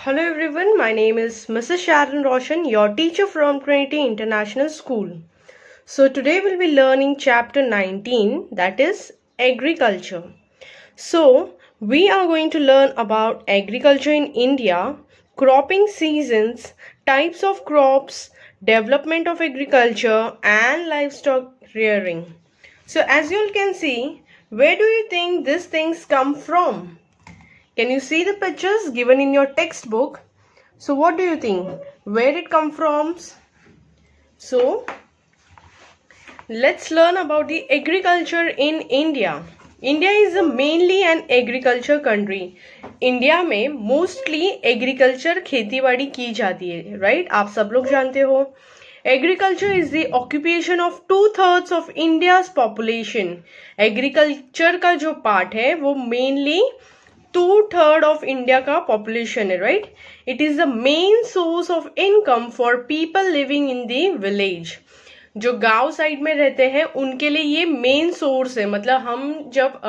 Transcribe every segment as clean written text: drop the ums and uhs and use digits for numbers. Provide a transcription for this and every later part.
Hello everyone, my name is Mrs. Sharon Roshan, your teacher from Trinity International School. So today we'll be learning chapter 19, that is agriculture. So we are going to learn about agriculture in India, cropping seasons, types of crops, development of agriculture and livestock rearing. So as you all can see, where do you think these things come from? Can you see the pictures given in your textbook? So what do you think? Where it come from? So let's learn about the agriculture in India. India is mainly an agriculture country. India में mostly agriculture खेती बाड़ी की जाती है, right? आप सब लोग जानते हो agriculture is the occupation of 2/3 of India's population. Agriculture का जो पार्ट है वो मेनली 2/3 ऑफ इंडिया का पॉपुलेशन है, right? It is the main source of income for people living in the village. जो गांव साइड में रहते हैं उनके लिए ये मेन सोर्स है. मतलब हम जब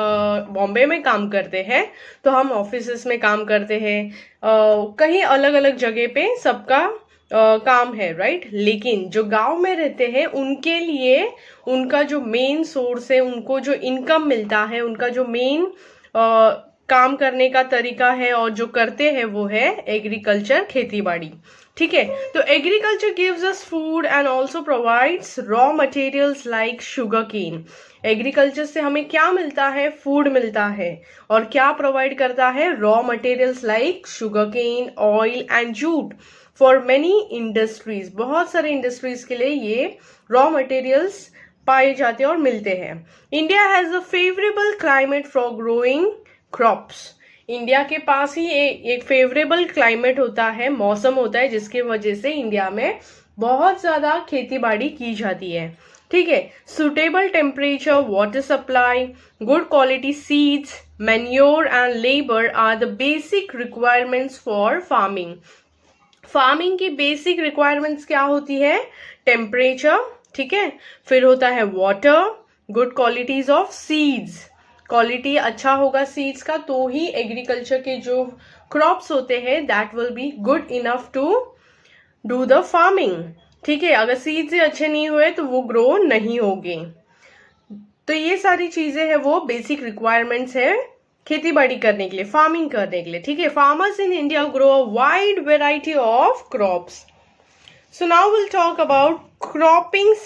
बॉम्बे में काम करते हैं तो हम ऑफिसेस में काम करते हैं, कहीं अलग अलग जगह पे सबका काम है, राइट? लेकिन जो गांव में रहते हैं उनके लिए उनका जो मेन सोर्स है, उनको जो इनकम मिलता है, उनका जो मेन काम करने का तरीका है और जो करते हैं वो है एग्रीकल्चर, खेती बाड़ी. ठीक है, तो agriculture gives us food and also provides raw materials like sugarcane. Agriculture से हमें क्या मिलता है? फूड मिलता है. और क्या प्रोवाइड करता है? Raw materials like sugar cane, oil and jute for many industries. बहुत सारे इंडस्ट्रीज के लिए ये रॉ मटेरियल्स पाए जाते हैं और मिलते हैं. India has a favourable climate for growing crops. India के पास ही एक फेवरेबल क्लाइमेट होता है, मौसम होता है, जिसकी वजह से इंडिया में बहुत ज्यादा खेती बाड़ी की जाती है. ठीक है, suitable temperature, water supply, good quality seeds, manure and labour are the basic requirements for farming. Farming की बेसिक रिक्वायरमेंट्स क्या होती है? टेम्परेचर, ठीक है, फिर होता है water, good qualities of seeds. Quality अच्छा होगा सीड्स का तो ही एग्रीकल्चर के जो क्रॉप्स होते हैं that will be good enough to do the farming. ठीक है, अगर सीड्स ही अच्छे नहीं हुए तो वो ग्रो नहीं होंगे. तो ये सारी चीजें हैं वो बेसिक रिक्वायरमेंट्स है खेती बाड़ी करने के लिए, फार्मिंग करने के लिए. ठीक है, farmers in India grow a wide variety of crops. So now we'll talk about cropping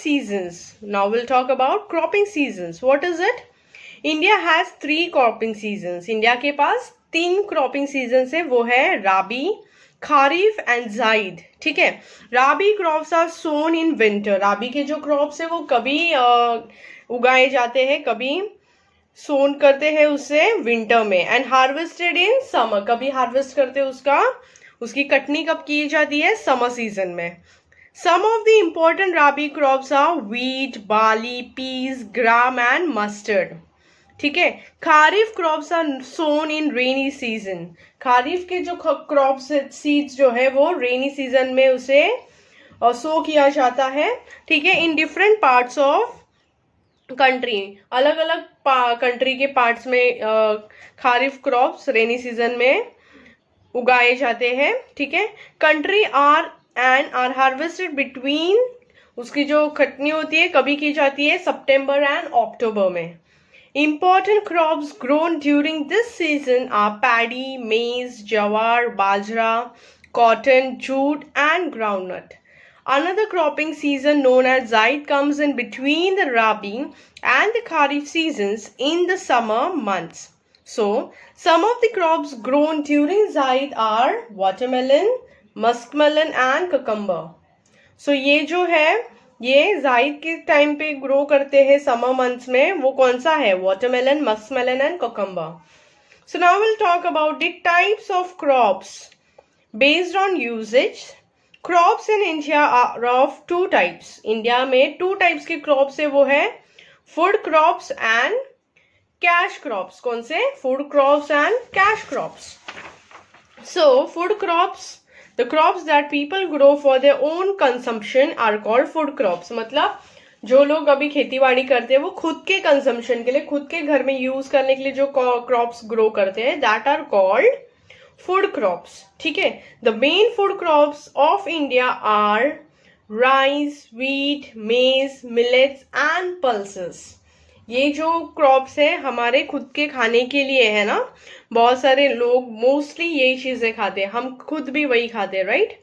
seasons. What is it? India has 3 cropping seasons. India के पास 3 क्रॉपिंग सीजन्स है, वो है राबी, खारिफ एंड जाइद. ठीक है, rabi crops are sown in winter. Rabi के जो crops है वो कभी उगाए जाते हैं, कभी सोन करते हैं उसे विंटर में. And harvested in summer. कभी हार्वेस्ट करते हैं उसकी कटनी कब की जाती है? समर सीजन में. Some of the important rabi crops are wheat, barley, peas, gram and mustard. ठीक है, kharif crops are sown in rainy season. Kharif के जो क्रॉप्स सीड्स जो है वो रेनी सीजन में उसे सो किया जाता है. ठीक है, in different parts of country, अलग अलग कंट्री के पार्ट्स में खारिफ क्रॉप्स रेनी सीजन में उगाए जाते हैं. ठीक है, कंट्री आर हार्वेस्टेड बिटवीन, उसकी जो कटनी होती है कभी की जाती है? सितंबर एंड अक्टूबर में. Important crops grown during this season are paddy, maize, jawar, bajra, cotton, jute and groundnut. Another cropping season known as Zaid comes in between the Rabi and the Kharif seasons in the summer months. So, some of the crops grown during Zaid are watermelon, muskmelon and cucumber. So, ये जो है ये जायद के time पे grow करते हैं summer months में. वो कौन सा है? Watermelon, muskmelon and cucumber. So now will talk about the types of crops based on usages. Crops in India are of 2 types. India में 2 टाइप्स के क्रॉप्स है, वो है food crops and cash crops. कौन से? Food crops and cash crops. So food crops, the crops that people grow for their own consumption are called food crops. मतलब जो लोग अभी खेती बाड़ी करते हैं वो खुद के कंजम्पशन के लिए, खुद के घर में यूज करने के लिए जो क्रॉप्स ग्रो करते हैं that are called food crops, ठीक है। The main food crops of India are rice, wheat, maize, millets and pulses. ये जो क्रॉप्स है हमारे खुद के खाने के लिए है ना, बहुत सारे लोग मोस्टली यही चीजें खाते हैं, हम खुद भी वही खाते हैं, राइट।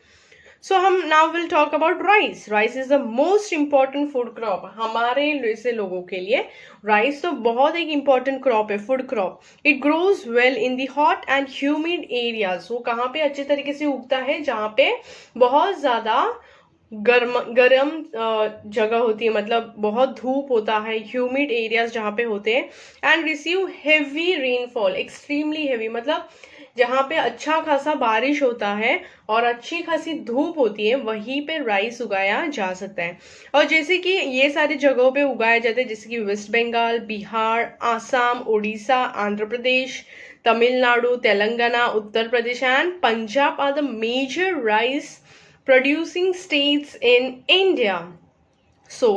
सो हम now will talk about rice. Rice is the most important food crop हमारे जैसे लोगों के लिए। राइस तो बहुत एक इंपॉर्टेंट क्रॉप है, food crop. It grows well in the hot and humid areas. वो कहाँ पे अच्छे तरीके से उगता है, जहाँ पे बहुत ज्यादा गरम जगह होती है, मतलब बहुत धूप होता है, ह्यूमिड एरियाज जहाँ पे होते हैं। And receive heavy rainfall, extremely heavy, मतलब जहाँ पे अच्छा खासा बारिश होता है और अच्छी खासी धूप होती है, वहीं पे राइस उगाया जा सकता है। और जैसे कि ये सारी जगहों पे उगाया जाता है, जैसे कि West Bengal, Bihar, Assam, Orissa, Andhra Pradesh, Tamil Nadu, Telangana, Uttar Pradesh and Punjab are the major rice producing states in India. So,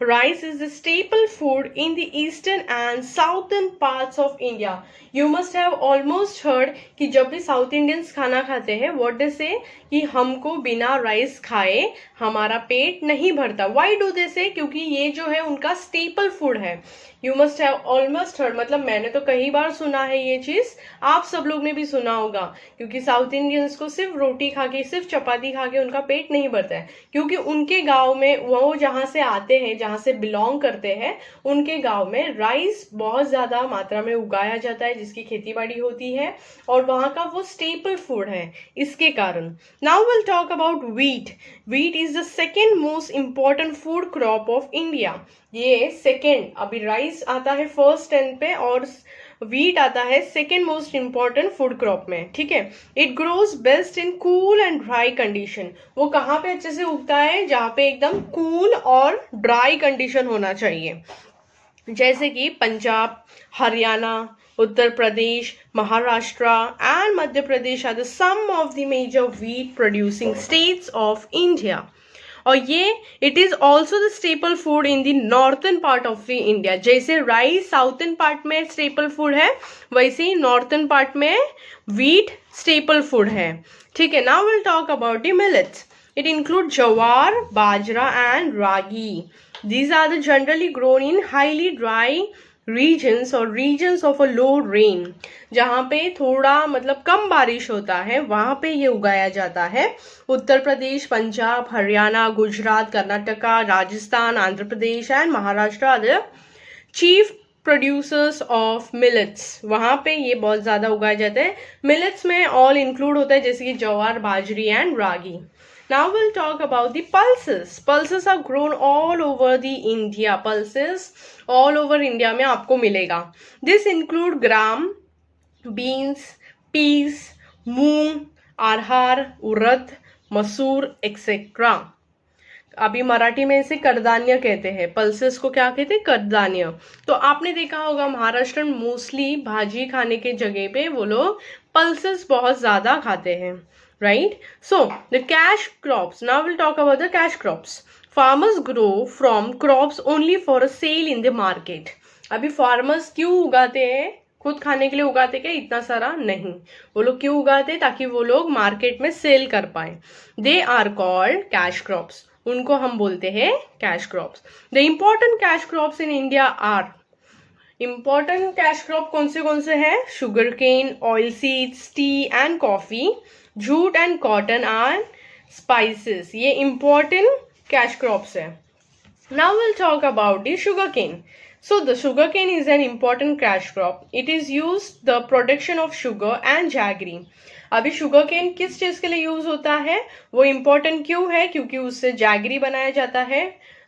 rice is the staple food in the eastern and southern parts of India. You must have almost heard कि जब भी साउथ इंडियंस खाना खाते हैं, what they say कि हमको बिना rice खाए हमारा पेट नहीं भरता। Why do they say? क्योंकि ये जो है उनका स्टेपल फूड है। You must have almost heard, मतलब मैंने तो कई बार सुना है ये चीज, आप सब लोग ने भी सुना होगा, क्योंकि साउथ इंडियंस को सिर्फ रोटी खा के, सिर्फ चपाती खा के उनका पेट नहीं भरता है, क्योंकि उनके गांव में, वो जहाँ से आते हैं, जहाँ से बिलोंग करते हैं, उनके गांव में राइस बहुत ज्यादा मात्रा में उगाया जाता है, जिसकी खेती बाड़ी होती है, और वहां का वो स्टेपल फूड है इसके कारण। Now will talk about wheat. Wheat is the second most important food crop of India. ये सेकेंड, अभी राइस आता है फर्स्ट स्टैंड पे और व्हीट आता है second most important food crop में, ठीक है। It grows best in cool and dry condition. वो कहाँ पे अच्छे से उगता है, जहाँ पे एकदम कूल और ड्राई कंडीशन होना चाहिए, जैसे कि Punjab, Haryana, Uttar Pradesh, Maharashtra and Madhya Pradesh are the some of the major wheat producing states of India. और ये it is also the staple food in the northern part of the India. जैसे राइस साउथर्न पार्ट में staple food है, वैसे ही नॉर्थन पार्ट में wheat staple food है, ठीक है। Now will talk about the millets. It include jowar, bajra and ragi. These are the generally grown in highly dry regions or regions of a low rain. जहाँ पे थोड़ा मतलब कम बारिश होता है, वहाँ पे ये उगाया जाता है। Uttar Pradesh, Punjab, Haryana, Gujarat, Karnataka, Rajasthan, Andhra Pradesh and Maharashtra are the chief producers of millets. वहाँ पे ये बहुत ज़्यादा उगाया जाता है। मिलेट्स में ऑल इंक्लूड होता है, जैसे कि जवार, बाजरी and ragi. Now we'll talk about the pulses. Pulses are grown all over the India. Pulses all over India में आपको मिलेगा. This include gram, beans, peas, मूंग, अरहर, उड़द, मसूर, etc. अभी मराठी में इसे करदान्य कहते हैं, पल्सेस को क्या कहते हैं, करदान्य. तो आपने देखा होगा महाराष्ट्र में मोस्टली भाजी खाने के जगह पे वो लोग पल्सेस बहुत ज्यादा खाते हैं, right? So the cash crops. Now we'll talk about the cash crops. Farmers grow from crops only for a sale in the market. अभी farmers क्यों उगाते हैं, खुद खाने के लिए उगाते क्या इतना सारा नहीं, वो लोग क्यों उगाते ताकि वो लोग मार्केट में सेल कर पाए. They are called cash crops. उनको हम बोलते हैं cash crops. The important cash crops in India are, important cash crop कौन से हैं, sugar cane, oil seeds, tea and coffee, jute and cotton and spices. ये इम्पोर्टेंट कैश क्रॉप्स है. Now will talk about the sugar cane. So the sugarcane is an important cash crop. It is used the production of sugar and jaggery. अभी sugar cane किस चीज के लिए use होता है, वो इम्पोर्टेंट क्यों है, क्योंकि उससे जैगरी बनाया जाता है.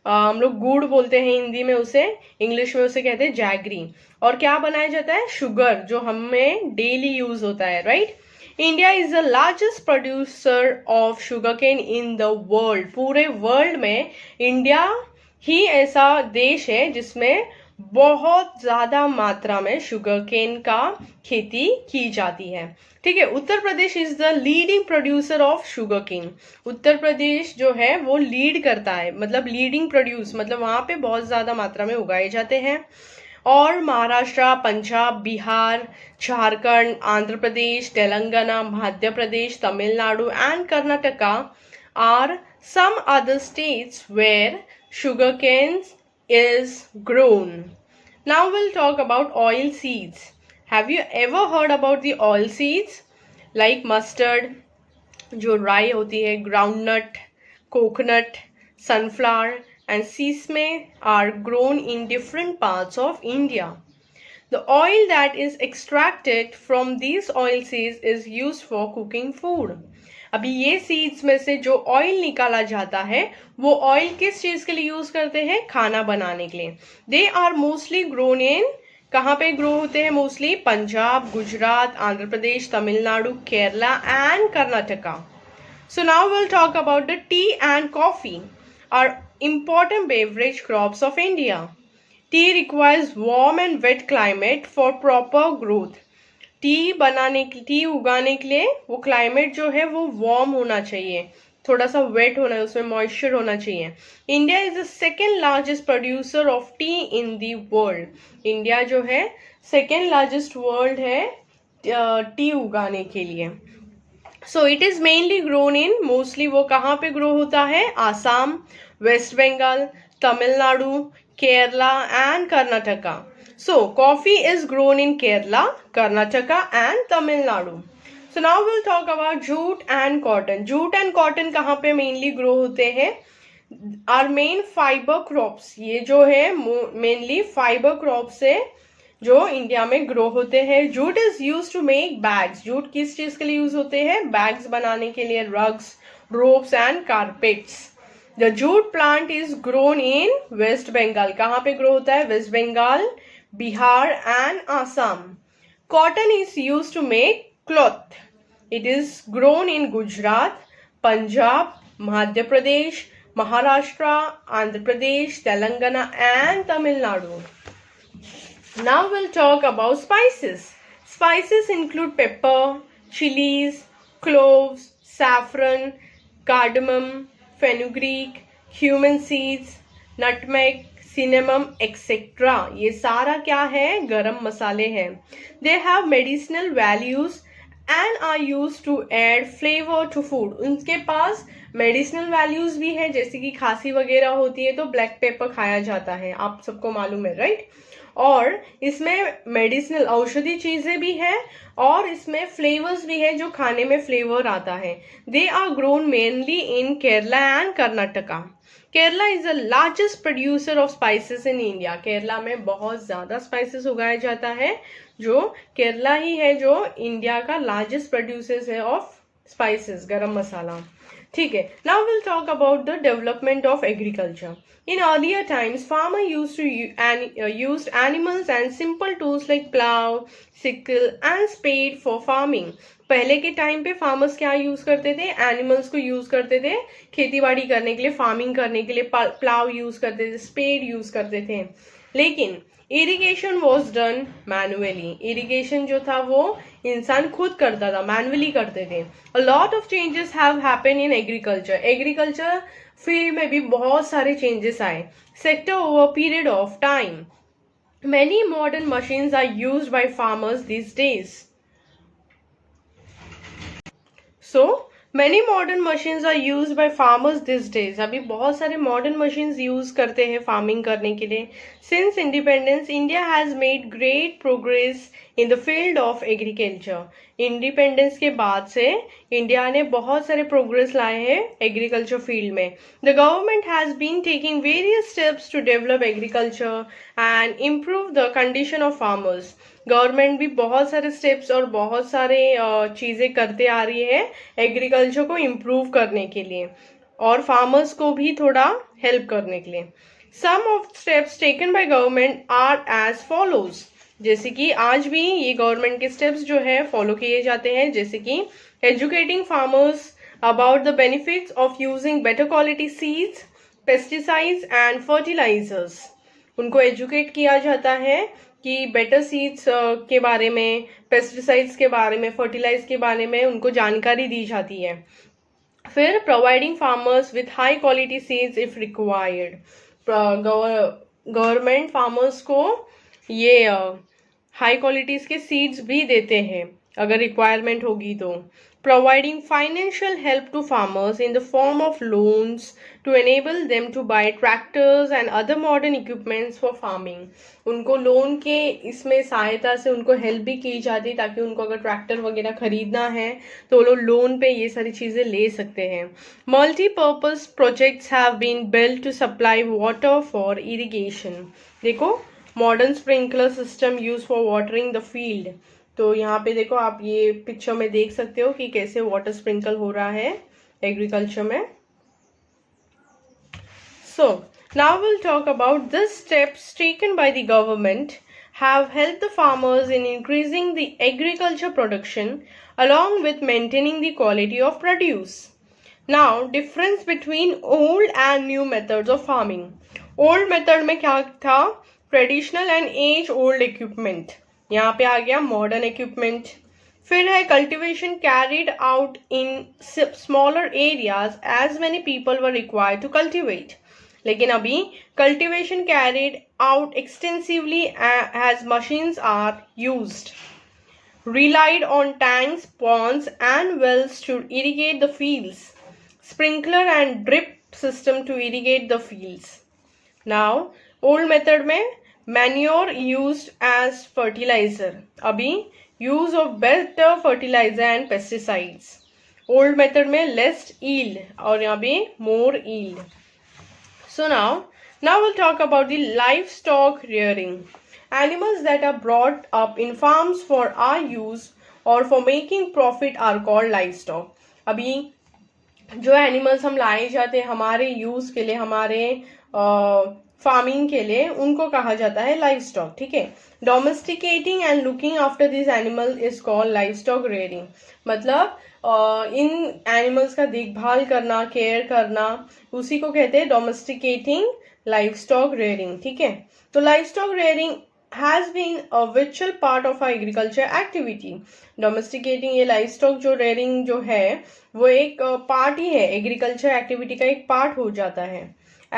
हम लोग गुड़ बोलते हैं हिंदी में उसे, इंग्लिश में उसे कहते हैं जैगरी. और क्या बनाया जाता है, शुगर, जो हमें डेली यूज होता है, right. India is the largest producer of sugar cane in the world. पूरे वर्ल्ड में इंडिया ही ऐसा देश है जिसमें बहुत ज्यादा मात्रा में शुगर केन का खेती की जाती है, ठीक है. Uttar Pradesh is the leading producer of sugar cane. Uttar Pradesh जो है वो लीड करता है, मतलब लीडिंग प्रोड्यूस, मतलब वहां पे बहुत ज्यादा मात्रा में उगाए जाते हैं. और Maharashtra, Punjab, Bihar, Jharkhand, Andhra Pradesh, Telangana, Madhya Pradesh, Tamil Nadu and Karnataka are some other states where sugarcane is grown. Now we'll talk about oil seeds. Have you ever heard about the oil seeds? Like mustard, जो राई होती है, groundnut, coconut, sunflower and sesame are grown in different parts of India. The oil that is extracted from these oil seeds is used for cooking food. अभी ये seeds में से जो oil निकाला जाता है वो ऑयल किस चीज के लिए यूज करते हैं? खाना बनाने के लिए. They are mostly grown in, कहाँ पे ग्रो होते हैं mostly? Punjab, Gujarat, Andhra Pradesh, Tamil Nadu, Kerala and Karnataka. So now we'll talk about the tea and coffee, are important beverage crops of India. Tea requires warm and wet climate for proper growth. T उगाने के लिए वो climate जो है वो वार्म होना चाहिए, थोड़ा सा वेट होना, उसमें मॉइस्चर होना चाहिए. India is the second largest producer of tea in the world. India जो है सेकेंड लार्जेस्ट वर्ल्ड है टी उगाने के लिए. So it is mainly grown in, mostly वो कहाँ पे ग्रो होता है? Assam, West Bengal, Tamil Nadu, Kerala and Karnataka. So coffee is grown in Kerala, Karnataka and Tamil Nadu. So now we'll talk about jute and cotton. Jute and cotton कहाँ पे mainly grow होते हैं? Our main fiber crops, ये जो है mainly fiber crops है जो India में ग्रो होते हैं. Jute is use to make bags. Jute किस चीज के लिए यूज होते हैं? बैग्स बनाने के लिए, rugs, ropes and carpets. The jute plant is grown in West Bengal. कहाँ पे ग्रो होता है? West Bengal, Bihar and Assam. Cotton is used to make cloth. It is grown in Gujarat, Punjab, Madhya Pradesh, Maharashtra, Andhra Pradesh, Telangana and Tamil Nadu. Now we'll talk about spices. Spices include pepper, chilies, cloves, saffron, cardamom, fenugreek, cumin seeds, nutmeg, cinnamon etc. ये सारा क्या है? गरम मसाले हैं. They have medicinal values and are used to add flavor to food. उनके पास medicinal values भी है, जैसे कि खांसी वगैरह होती है तो ब्लैक पेपर खाया जाता है, आप सबको मालूम है, राइट? और इसमें मेडिसिनल औषधि चीजें भी है और इसमें फ्लेवर्स भी है जो खाने में फ्लेवर आता है. They are grown mainly in Kerala and Karnataka. Kerala is the largest producer of spices in India. Kerala में बहुत ज्यादा स्पाइसेस उगाया जाता है, जो केरला ही है जो इंडिया का लार्जेस्ट प्रोड्यूसर है ऑफ स्पाइसेस, गरम मसाला. ठीक है. Now will talk about the development of agriculture. In earlier times, farmers used animals and simple tools like plow, sickle and spade for farming. पहले के टाइम पे फार्मर्स क्या use करते थे? एनिमल्स को यूज करते थे खेती बाड़ी करने के लिए, फार्मिंग करने के लिए. प्लाव यूज करते थे, स्पेड यूज करते थे. लेकिन irrigation was done manually. Irrigation जो था वो इंसान खुद करता था, मैनुअली करते थे. A lot of changes have happen in agriculture. Agriculture field में भी बहुत सारे चेंजेस आए. Sector over period of time. Many modern machines are used by farmers these days. So many modern machines are used by farmers these days. अभी बहुत सारे modern machines use करते हैं farming करने के लिए. Since independence, India has made great progress in the field of agriculture. Independence के बाद से इंडिया ने बहुत सारे प्रोग्रेस लाए हैं एग्रीकल्चर फील्ड में. The government has been taking various steps to develop agriculture and improve the condition of farmers. Government भी बहुत सारे स्टेप्स और बहुत सारे चीज़ें करते आ रही है एग्रीकल्चर को इम्प्रूव करने के लिए और फार्मर्स को भी थोड़ा हेल्प करने के लिए. Some of steps taken by government are as follows. जैसे कि आज भी ये गवर्नमेंट के स्टेप्स जो है फॉलो किए जाते हैं, जैसे कि educating farmers about the benefits of using better quality seeds, pesticides and fertilizers. उनको एजुकेट किया जाता है कि बेटर सीड्स के बारे में, पेस्टिसाइड्स के बारे में, फर्टिलाइज के बारे में उनको जानकारी दी जाती है. फिर providing farmers with high quality seeds if required. Government farmers को ये हाई क्वालिटीज के सीड्स भी देते हैं अगर रिक्वायरमेंट होगी तो. Providing financial help to farmers in the form of loans to enable them to buy tractors and other modern equipments for farming. उनको लोन के इसमें सहायता से उनको हेल्प भी की जाती ताकि उनको अगर ट्रैक्टर वगैरह खरीदना है तो लोग लोन पे ये सारी चीज़ें ले सकते हैं. Multi-purpose projects have been built to supply water for irrigation. देखो, modern sprinkler system use for watering the field. तो यहाँ पे देखो, आप ये पिक्चर में देख सकते हो कि कैसे वाटर स्प्रिंकल हो रहा है एग्रीकल्चर में. सो now will talk about the steps taken by the government have helped the farmers in increasing the agriculture production along with maintaining the quality of produce. Now, difference between old and new methods of farming. Old method में क्या था? Traditional and age old equipment. यहाँ पे आ गया modern equipment. फिर है cultivation carried out in smaller areas as many people were required to cultivate. लेकिन अभी cultivation carried out extensively as machines are used. Relied on tanks, ponds and wells to irrigate the fields. Sprinkler and drip system to irrigate the fields. Now, old method में manure used as fertilizer. अभी use of better fertilizer and pesticides. Old method में less yield और यहाँ पे more yield. So now we'll talk about the livestock rearing. Animals that are brought up in farms for our use or for making profit are called livestock. अभी जो animals हम लाए जाते हैं हमारे यूज के लिए, हमारे फार्मिंग के लिए, उनको कहा जाता है लाइव स्टॉक. ठीक है. Domesticating and looking after this animal is called live stock rearing. मतलब इन एनिमल्स का देखभाल करना, केयर करना, उसी को कहते हैं डोमेस्टिकेटिंग लाइव स्टॉक रेयरिंग. ठीक है. तो live stock rearing has been a vital part of our agriculture activity. Domesticating ये livestock जो rearing जो है वो एक पार्ट ही है, एग्रीकल्चर एक्टिविटी का एक पार्ट हो जाता है.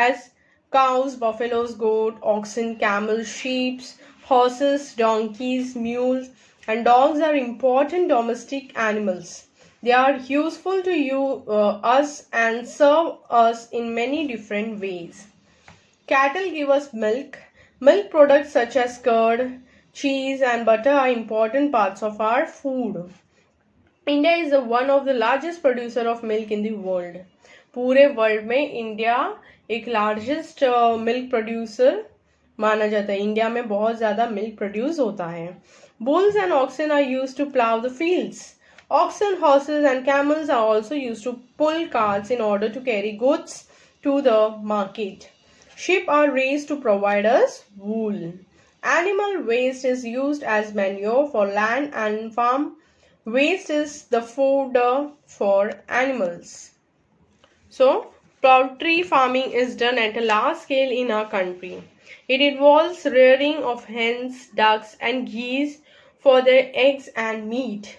As cows, buffaloes, goat, oxen, camels, sheep, horses, donkeys, mules and dogs are important domestic animals. They are useful to you, us and serve us in many different ways. Cattle give us milk. Milk products such as curd, cheese and butter are important parts of our food. India is one of the largest producer of milk in the world. पूरे world में India एक largest milk producer माना जाता है. India में बहुत ज़्यादा milk produce होता है. Bulls and oxen are used to plow the fields. Oxen, horses and camels are also used to pull carts in order to carry goods to the market. Sheep are raised to provide us wool. Animal waste is used as manure for land and farm waste is the fodder for animals. So, poultry farming is done at a large scale in our country. It involves rearing of hens, ducks and geese for their eggs and meat.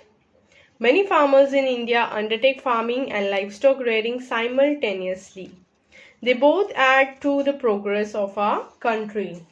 Many farmers in India undertake farming and livestock rearing simultaneously. They both add to the progress of our country.